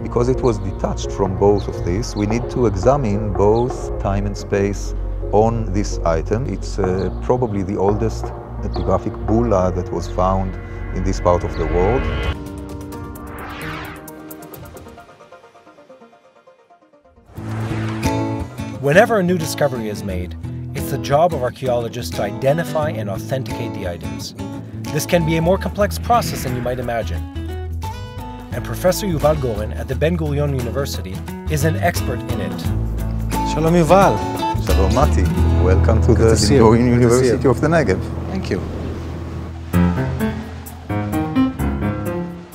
Because it was detached from both of these, we need to examine both time and space on this item. It's probably the oldest epigraphic bulla that was found in this part of the world. Whenever a new discovery is made, it's the job of archaeologists to identify and authenticate the items. This can be a more complex process than you might imagine. And Professor Yuval Goren at the Ben-Gurion University is an expert in it. Shalom Yuval. Shalom Mati. Welcome to the Ben-Gurion University of the Negev. Thank you.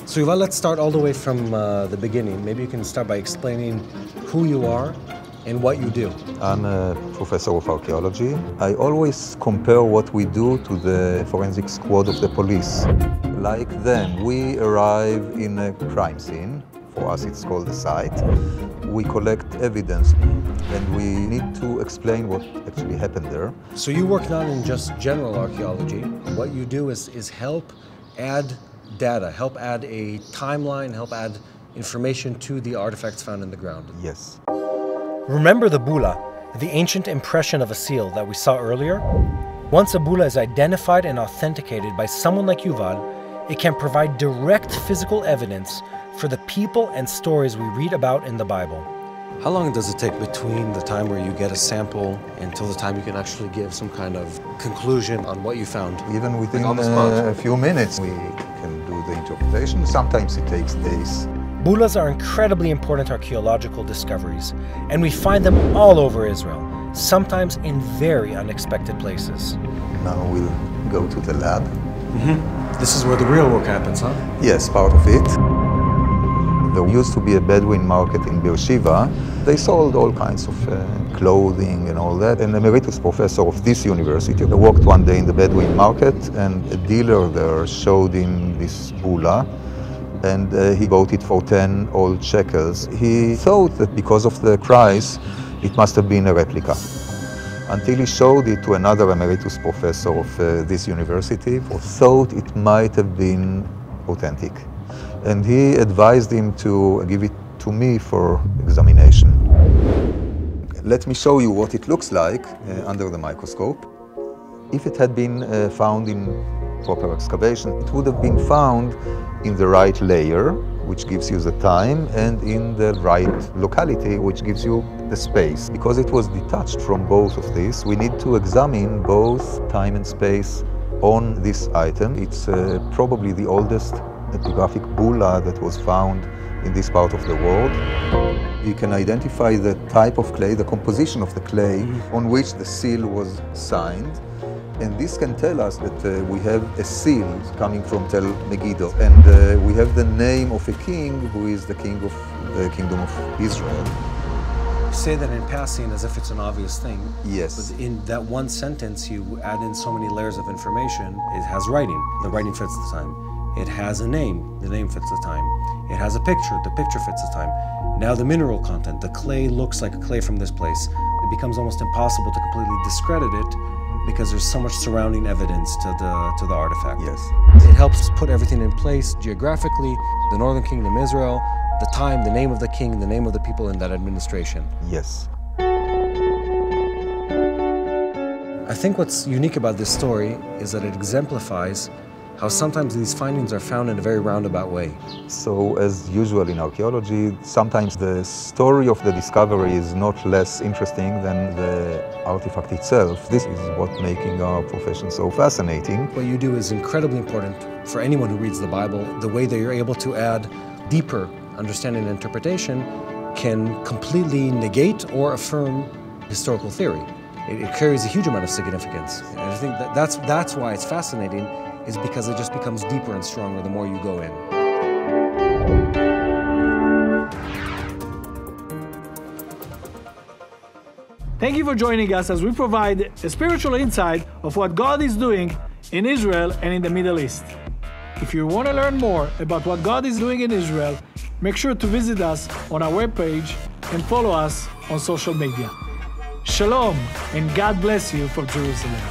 So Yuval, let's start all the way from the beginning. Maybe you can start by explaining who you are and what you do. I'm a professor of archaeology. I always compare what we do to the forensic squad of the police. Like them, we arrive in a crime scene. For us, it's called a site. We collect evidence, and we need to explain what actually happened there. So you work not in just general archaeology. What you do is help add data, help add a timeline, help add information to the artifacts found in the ground. Yes. Remember the bulla, the ancient impression of a seal that we saw earlier? Once a bulla is identified and authenticated by someone like Yuval, it can provide direct physical evidence for the people and stories we read about in the Bible. How long does it take between the time where you get a sample until the time you can actually give some kind of conclusion on what you found? Even within a few minutes, we can do the interpretation. Sometimes it takes days. Bullas are incredibly important archaeological discoveries, and we find them all over Israel, sometimes in very unexpected places. Now we'll go to the lab. This is where the real work happens, huh? Yes, part of it. There used to be a Bedouin market in Beersheba. They sold all kinds of clothing and all that. An emeritus professor of this university walked one day in the Bedouin market, and a dealer there showed him this bulla, and he bought it for 10 old shekels. He thought that because of the price, it must have been a replica, until he showed it to another emeritus professor of this university, who thought it might have been authentic. And he advised him to give it to me for examination. Let me show you what it looks like under the microscope. If it had been found in proper excavation, it would have been found in the right layer, which gives you the time, and in the right locality, which gives you the space. Because it was detached from both of these, we need to examine both time and space on this item. It's probably the oldest epigraphic bulla that was found in this part of the world. You can identify the type of clay, the composition of the clay on which the seal was signed. And this can tell us that we have a seal coming from Tel Megiddo. And we have the name of a king who is the king of the Kingdom of Israel. You say that in passing as if it's an obvious thing. Yes. But in that one sentence, you add in so many layers of information. It has writing. The writing fits the time. It has a name. The name fits the time. It has a picture. The picture fits the time. Now the mineral content. The clay looks like a clay from this place. It becomes almost impossible to completely discredit it, because there's so much surrounding evidence to the artifact. Yes. It helps put everything in place geographically, the Northern Kingdom, Israel, the time, the name of the king, the name of the people in that administration. Yes. I think what's unique about this story is that it exemplifies how sometimes these findings are found in a very roundabout way. So, as usual in archaeology, sometimes the story of the discovery is not less interesting than the artifact itself. This is what making our profession so fascinating. What you do is incredibly important for anyone who reads the Bible. The way that you're able to add deeper understanding and interpretation can completely negate or affirm historical theory. It carries a huge amount of significance. And I think that's why it's fascinating, is because it just becomes deeper and stronger the more you go in. Thank you for joining us as we provide a spiritual insight of what God is doing in Israel and in the Middle East. If you want to learn more about what God is doing in Israel, make sure to visit us on our webpage and follow us on social media. Shalom, and God bless you from Jerusalem.